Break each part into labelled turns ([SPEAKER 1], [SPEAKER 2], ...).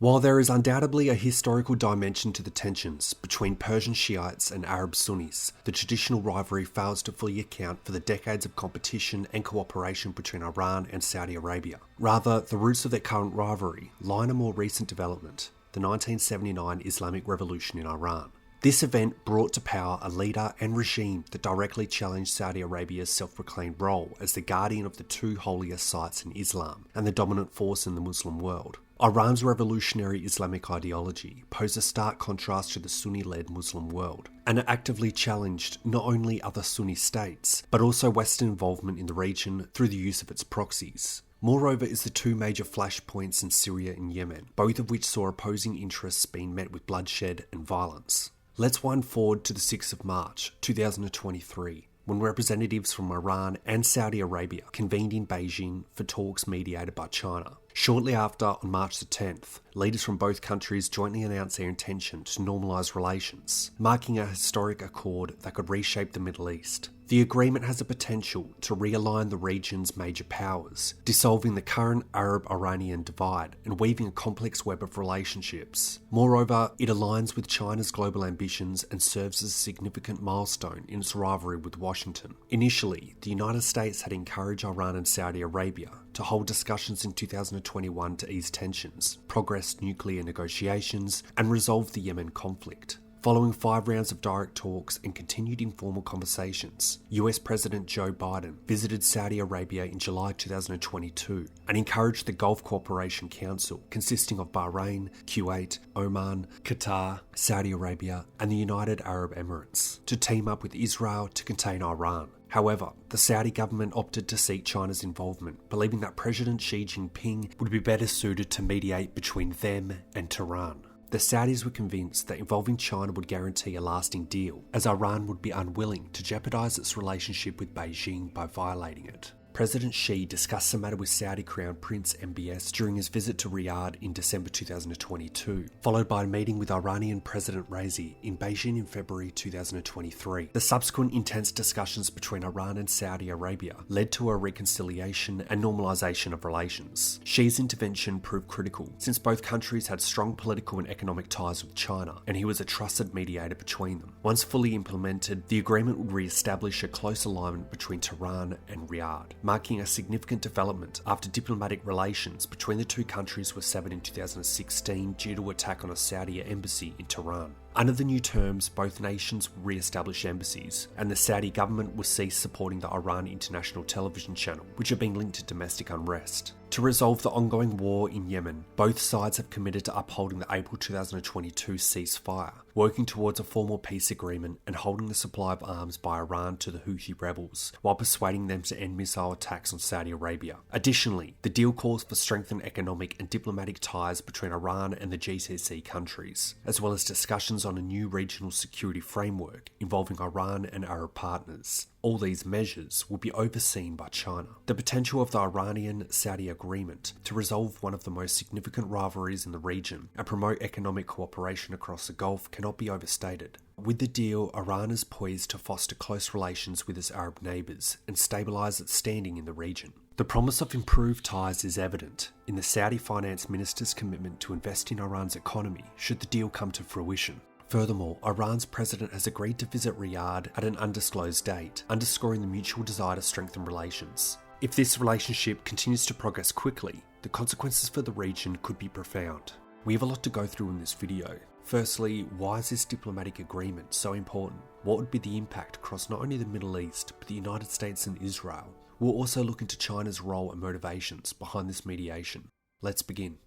[SPEAKER 1] While there is undoubtedly a historical dimension to the tensions between Persian Shiites and Arab Sunnis, the traditional rivalry fails to fully account for the decades of competition and cooperation between Iran and Saudi Arabia. Rather, the roots of their current rivalry lie in a more recent development, the 1979 Islamic Revolution in Iran. This event brought to power a leader and regime that directly challenged Saudi Arabia's self-proclaimed role as the guardian of the two holiest sites in Islam and the dominant force in the Muslim world. Iran's revolutionary Islamic ideology posed a stark contrast to the Sunni-led Muslim world, and it actively challenged not only other Sunni states, but also Western involvement in the region through the use of its proxies. Moreover is the two major flashpoints in Syria and Yemen, both of which saw opposing interests being met with bloodshed and violence. Let's wind forward to the 6th of March, 2023, when representatives from Iran and Saudi Arabia convened in Beijing for talks mediated by China. Shortly after, on March the 10th, leaders from both countries jointly announced their intention to normalise relations, marking a historic accord that could reshape the Middle East. The agreement has the potential to realign the region's major powers, dissolving the current Arab-Iranian divide and weaving a complex web of relationships. Moreover, it aligns with China's global ambitions and serves as a significant milestone in its rivalry with Washington. Initially, the United States had encouraged Iran and Saudi Arabia to hold discussions in 2021 to ease tensions, progress nuclear negotiations, and resolve the Yemen conflict. Following 5 rounds of direct talks and continued informal conversations, US President Joe Biden visited Saudi Arabia in July 2022 and encouraged the Gulf Cooperation Council, consisting of Bahrain, Kuwait, Oman, Qatar, Saudi Arabia, and the United Arab Emirates, to team up with Israel to contain Iran. However, the Saudi government opted to seek China's involvement, believing that President Xi Jinping would be better suited to mediate between them and Tehran. The Saudis were convinced that involving China would guarantee a lasting deal, as Iran would be unwilling to jeopardise its relationship with Beijing by violating it. President Xi discussed the matter with Saudi Crown Prince MBS during his visit to Riyadh in December 2022, followed by a meeting with Iranian President Raisi in Beijing in February 2023. The subsequent intense discussions between Iran and Saudi Arabia led to a reconciliation and normalisation of relations. Xi's intervention proved critical, since both countries had strong political and economic ties with China, and he was a trusted mediator between them. Once fully implemented, the agreement would re-establish a close alignment between Tehran and Riyadh, marking a significant development after diplomatic relations between the two countries were severed in 2016 due to attack on a Saudi embassy in Tehran. Under the new terms, both nations would re-establish embassies, and the Saudi government will cease supporting the Iran International Television Channel, which had been linked to domestic unrest. To resolve the ongoing war in Yemen, both sides have committed to upholding the April 2022 ceasefire, working towards a formal peace agreement and holding the supply of arms by Iran to the Houthi rebels, while persuading them to end missile attacks on Saudi Arabia. Additionally, the deal calls for strengthened economic and diplomatic ties between Iran and the GCC countries, as well as discussions on a new regional security framework involving Iran and Arab partners. All these measures will be overseen by China. The potential of the Iranian-Saudi agreement to resolve one of the most significant rivalries in the region and promote economic cooperation across the Gulf cannot be overstated. With the deal, Iran is poised to foster close relations with its Arab neighbours and stabilise its standing in the region. The promise of improved ties is evident in the Saudi finance minister's commitment to invest in Iran's economy should the deal come to fruition. Furthermore, Iran's president has agreed to visit Riyadh at an undisclosed date, underscoring the mutual desire to strengthen relations. If this relationship continues to progress quickly, the consequences for the region could be profound. We have a lot to go through in this video. Firstly, why is this diplomatic agreement so important? What would be the impact across not only the Middle East, but the United States and Israel? We'll also look into China's role and motivations behind this mediation. Let's begin.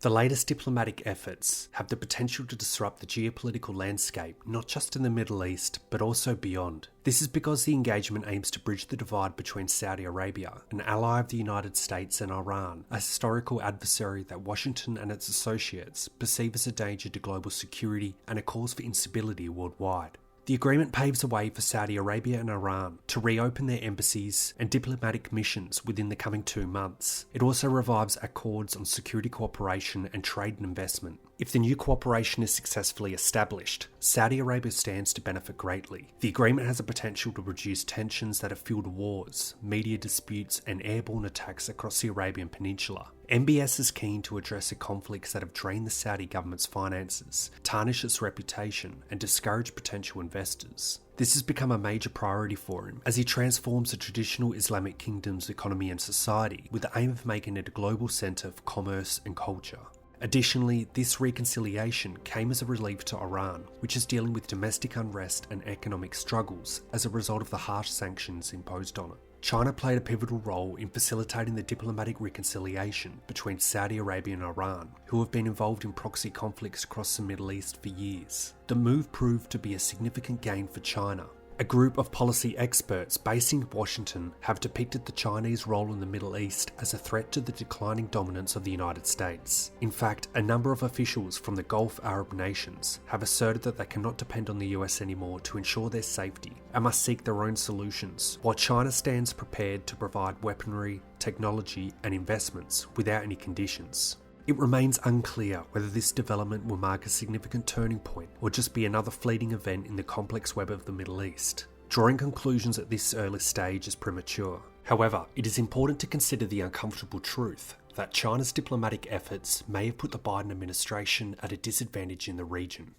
[SPEAKER 1] The latest diplomatic efforts have the potential to disrupt the geopolitical landscape, not just in the Middle East, but also beyond. This is because the engagement aims to bridge the divide between Saudi Arabia, an ally of the United States, and Iran, a historical adversary that Washington and its associates perceive as a danger to global security and a cause for instability worldwide. The agreement paves the way for Saudi Arabia and Iran to reopen their embassies and diplomatic missions within the coming 2 months. It also revives accords on security cooperation and trade and investment. If the new cooperation is successfully established, Saudi Arabia stands to benefit greatly. The agreement has the potential to reduce tensions that have fueled wars, media disputes, and airborne attacks across the Arabian Peninsula. MBS is keen to address the conflicts that have drained the Saudi government's finances, tarnished its reputation, and discouraged potential investors. This has become a major priority for him as he transforms the traditional Islamic kingdom's economy and society with the aim of making it a global centre for commerce and culture. Additionally, this reconciliation came as a relief to Iran, which is dealing with domestic unrest and economic struggles as a result of the harsh sanctions imposed on it. China played a pivotal role in facilitating the diplomatic reconciliation between Saudi Arabia and Iran, who have been involved in proxy conflicts across the Middle East for years. The move proved to be a significant gain for China. A group of policy experts based in Washington have depicted the Chinese role in the Middle East as a threat to the declining dominance of the United States. In fact, a number of officials from the Gulf Arab nations have asserted that they cannot depend on the US anymore to ensure their safety and must seek their own solutions, while China stands prepared to provide weaponry, technology, and investments without any conditions. It remains unclear whether this development will mark a significant turning point or just be another fleeting event in the complex web of the Middle East. Drawing conclusions at this early stage is premature. However, it is important to consider the uncomfortable truth that China's diplomatic efforts may have put the Biden administration at a disadvantage in the region.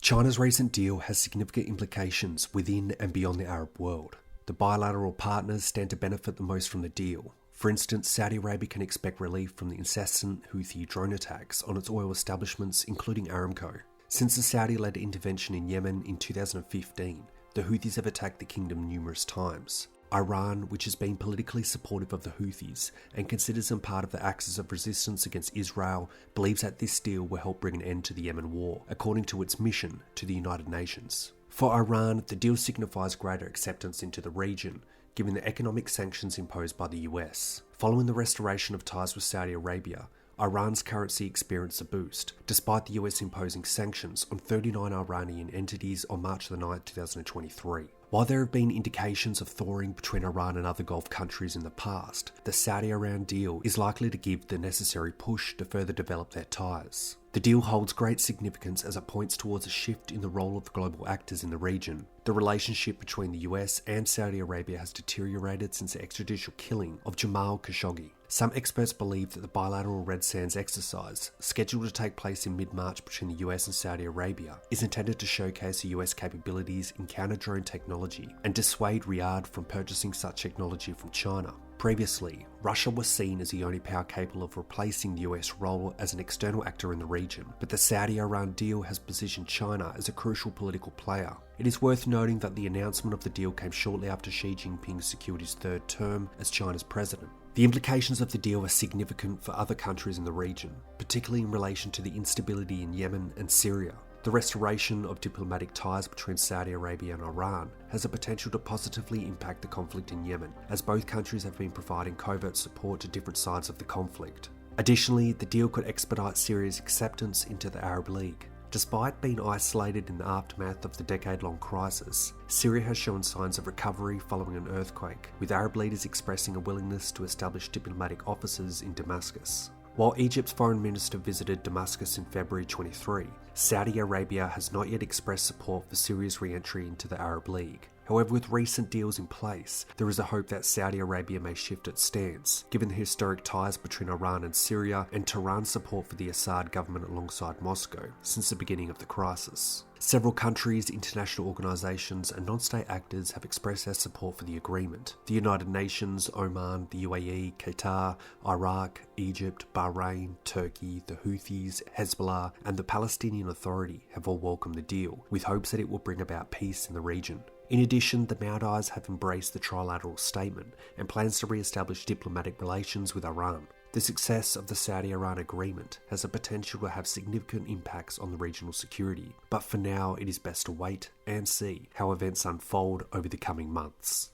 [SPEAKER 1] China's recent deal has significant implications within and beyond the Arab world. The bilateral partners stand to benefit the most from the deal. For instance, Saudi Arabia can expect relief from the incessant Houthi drone attacks on its oil establishments, including Aramco. Since the Saudi-led intervention in Yemen in 2015, the Houthis have attacked the kingdom numerous times. Iran, which has been politically supportive of the Houthis and considers them part of the axis of resistance against Israel, believes that this deal will help bring an end to the Yemen war, according to its mission to the United Nations. For Iran, the deal signifies greater acceptance into the region, given the economic sanctions imposed by the US. Following the restoration of ties with Saudi Arabia, Iran's currency experienced a boost, despite the US imposing sanctions on 39 Iranian entities on March 9, 2023. While there have been indications of thawing between Iran and other Gulf countries in the past, the Saudi-Iran deal is likely to give the necessary push to further develop their ties. The deal holds great significance as it points towards a shift in the role of global actors in the region. The relationship between the US and Saudi Arabia has deteriorated since the extrajudicial killing of Jamal Khashoggi. Some experts believe that the bilateral Red Sands exercise, scheduled to take place in mid-March between the US and Saudi Arabia, is intended to showcase the US capabilities in counter-drone technology and dissuade Riyadh from purchasing such technology from China. Previously, Russia was seen as the only power capable of replacing the US role as an external actor in the region, but the Saudi-Iran deal has positioned China as a crucial political player. It is worth noting that the announcement of the deal came shortly after Xi Jinping secured his third term as China's president. The implications of the deal are significant for other countries in the region, particularly in relation to the instability in Yemen and Syria. The restoration of diplomatic ties between Saudi Arabia and Iran has the potential to positively impact the conflict in Yemen, as both countries have been providing covert support to different sides of the conflict. Additionally, the deal could expedite Syria's acceptance into the Arab League. Despite being isolated in the aftermath of the decade-long crisis, Syria has shown signs of recovery following an earthquake, with Arab leaders expressing a willingness to establish diplomatic offices in Damascus. While Egypt's foreign minister visited Damascus in February 23, Saudi Arabia has not yet expressed support for Syria's re-entry into the Arab League. However, with recent deals in place, there is a hope that Saudi Arabia may shift its stance, given the historic ties between Iran and Syria and Tehran's support for the Assad government alongside Moscow since the beginning of the crisis. Several countries, international organisations and non-state actors have expressed their support for the agreement. The United Nations, Oman, the UAE, Qatar, Iraq, Egypt, Bahrain, Turkey, the Houthis, Hezbollah and the Palestinian Authority have all welcomed the deal, with hopes that it will bring about peace in the region. In addition, the Maldives have embraced the trilateral statement and plans to re-establish diplomatic relations with Iran. The success of the Saudi-Iran agreement has the potential to have significant impacts on the regional security, but for now it is best to wait and see how events unfold over the coming months.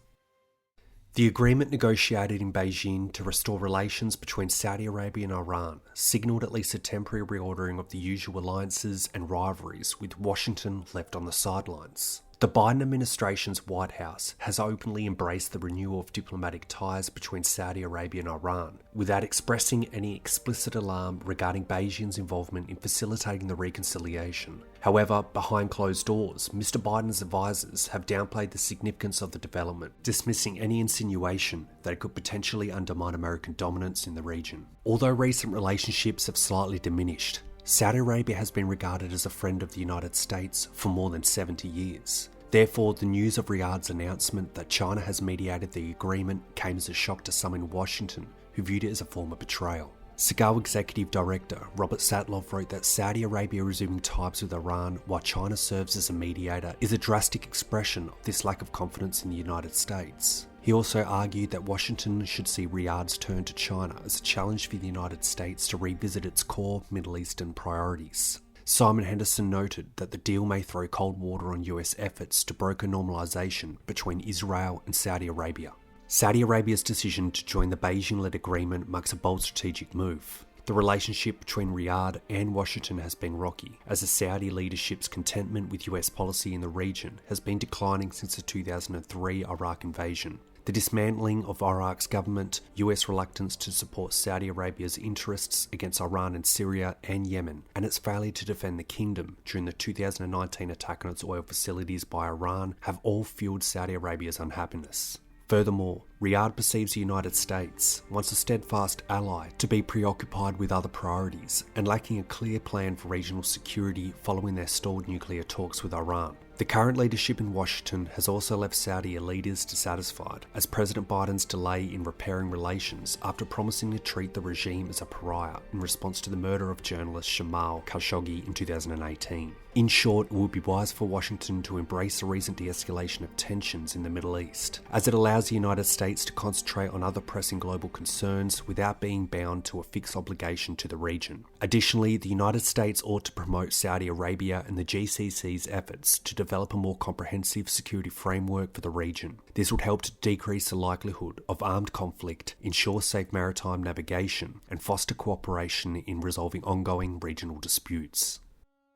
[SPEAKER 1] The agreement negotiated in Beijing to restore relations between Saudi Arabia and Iran signalled at least a temporary reordering of the usual alliances and rivalries, with Washington left on the sidelines. The Biden administration's White House has openly embraced the renewal of diplomatic ties between Saudi Arabia and Iran, without expressing any explicit alarm regarding Beijing's involvement in facilitating the reconciliation. However, behind closed doors, Mr. Biden's advisors have downplayed the significance of the development, dismissing any insinuation that it could potentially undermine American dominance in the region. Although recent relationships have slightly diminished, Saudi Arabia has been regarded as a friend of the United States for more than 70 years. Therefore, the news of Riyadh's announcement that China has mediated the agreement came as a shock to some in Washington, who viewed it as a form of betrayal. Segal Executive Director Robert Satlov wrote that Saudi Arabia resuming ties with Iran while China serves as a mediator is a drastic expression of this lack of confidence in the United States. He also argued that Washington should see Riyadh's turn to China as a challenge for the United States to revisit its core Middle Eastern priorities. Simon Henderson noted that the deal may throw cold water on US efforts to broker normalization between Israel and Saudi Arabia. Saudi Arabia's decision to join the Beijing-led agreement marks a bold strategic move. The relationship between Riyadh and Washington has been rocky, as the Saudi leadership's contentment with US policy in the region has been declining since the 2003 Iraq invasion. The dismantling of Iraq's government, US reluctance to support Saudi Arabia's interests against Iran and Syria and Yemen, and its failure to defend the kingdom during the 2019 attack on its oil facilities by Iran have all fueled Saudi Arabia's unhappiness. Furthermore, Riyadh perceives the United States, once a steadfast ally, to be preoccupied with other priorities and lacking a clear plan for regional security following their stalled nuclear talks with Iran. The current leadership in Washington has also left Saudi leaders dissatisfied, as President Biden's delay in repairing relations after promising to treat the regime as a pariah in response to the murder of journalist Jamal Khashoggi in 2018. In short, it would be wise for Washington to embrace the recent de-escalation of tensions in the Middle East, as it allows the United States to concentrate on other pressing global concerns without being bound to a fixed obligation to the region. Additionally, the United States ought to promote Saudi Arabia and the GCC's efforts to develop a more comprehensive security framework for the region. This would help to decrease the likelihood of armed conflict, ensure safe maritime navigation, and foster cooperation in resolving ongoing regional disputes.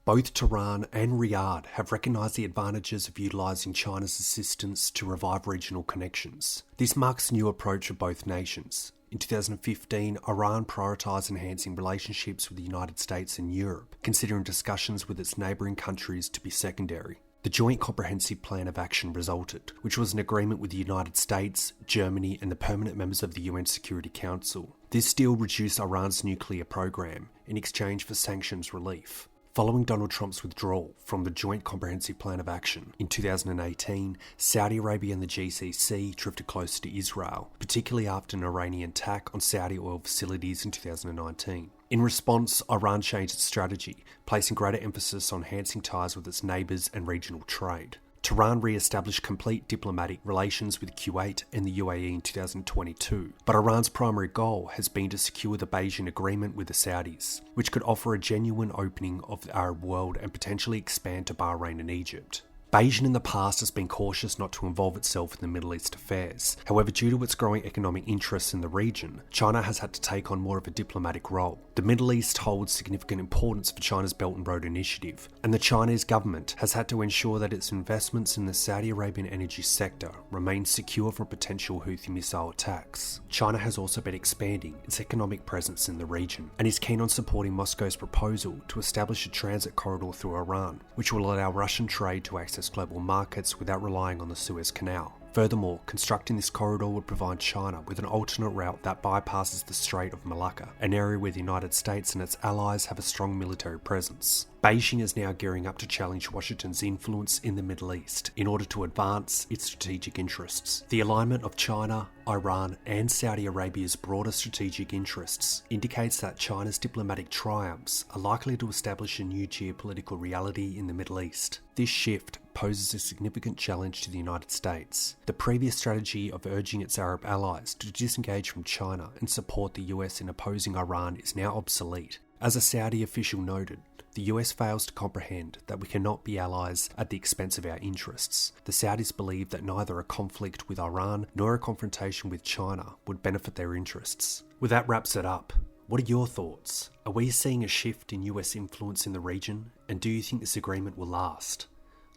[SPEAKER 1] Both Tehran and Riyadh have recognised the advantages of utilising China's assistance to revive regional connections. This marks a new approach of both nations. In 2015, Iran prioritised enhancing relationships with the United States and Europe, considering discussions with its neighbouring countries to be secondary. The Joint Comprehensive Plan of Action resulted, which was an agreement with the United States, Germany, and the permanent members of the UN Security Council. This deal reduced Iran's nuclear program in exchange for sanctions relief. Following Donald Trump's withdrawal from the Joint Comprehensive Plan of Action in 2018, Saudi Arabia and the GCC drifted closer to Israel, particularly after an Iranian attack on Saudi oil facilities in 2019. In response, Iran changed its strategy, placing greater emphasis on enhancing ties with its neighbours and regional trade. Tehran re-established complete diplomatic relations with Kuwait and the UAE in 2022, but Iran's primary goal has been to secure the Beijing Agreement with the Saudis, which could offer a genuine opening of the Arab world and potentially expand to Bahrain and Egypt. Beijing in the past has been cautious not to involve itself in the Middle East affairs. However, due to its growing economic interests in the region, China has had to take on more of a diplomatic role. The Middle East holds significant importance for China's Belt and Road Initiative, and the Chinese government has had to ensure that its investments in the Saudi Arabian energy sector remain secure from potential Houthi missile attacks. China has also been expanding its economic presence in the region, and is keen on supporting Moscow's proposal to establish a transit corridor through Iran, which will allow Russian trade to access global markets without relying on the Suez Canal. Furthermore, constructing this corridor would provide China with an alternate route that bypasses the Strait of Malacca, an area where the United States and its allies have a strong military presence. Beijing is now gearing up to challenge Washington's influence in the Middle East in order to advance its strategic interests. The alignment of China, Iran, and Saudi Arabia's broader strategic interests indicates that China's diplomatic triumphs are likely to establish a new geopolitical reality in the Middle East. This shift poses a significant challenge to the United States. The previous strategy of urging its Arab allies to disengage from China and support the US in opposing Iran is now obsolete. As a Saudi official noted, the US fails to comprehend that we cannot be allies at the expense of our interests. The Saudis believe that neither a conflict with Iran nor a confrontation with China would benefit their interests. Well, that wraps it up. What are your thoughts? Are we seeing a shift in US influence in the region? And do you think this agreement will last?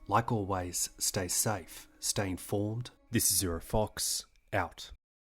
[SPEAKER 1] Like always, stay safe, stay informed. This is Zero Fox, out.